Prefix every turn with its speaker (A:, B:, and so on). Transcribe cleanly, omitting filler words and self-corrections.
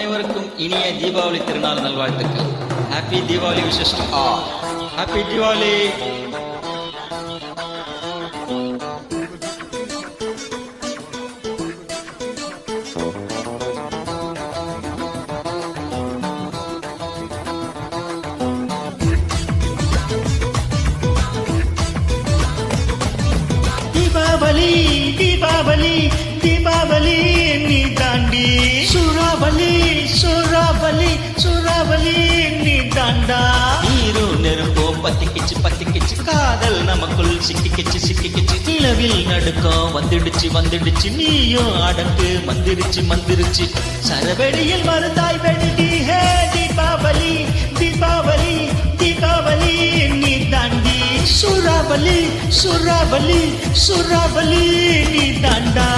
A: அனைவருக்கும் இனிய தீபாவளி திருநாள் நல்வாழ்த்துக்கள். Happy Deepavali wishes to all. Happy Deepavali.
B: Deepavali Deepavali Deepavali நீ தாண்டி சூறாவளி சூறாவளி சூறாவளி நீ தாண்டா.
A: நீரும் நெருப்போம் பத்திக்கிச்சு பத்திக்கிச்சு, காதல் நமக்குள் சிக்கிக்கிச்சு நிலவில் நடுக்கம் வந்துடுச்சு வந்துடுச்சு, நீயும் அடக்கு மந்திரிச்சு மந்திரிச்சு.
B: சரவெடியில் மருந்தாய் வெடிடி ஹே தீபாவளி தீபாவளி தீபாவளி நீ தாண்டி சூறாவளி சூறாவளி சூறாவளி நீ தாண்டா.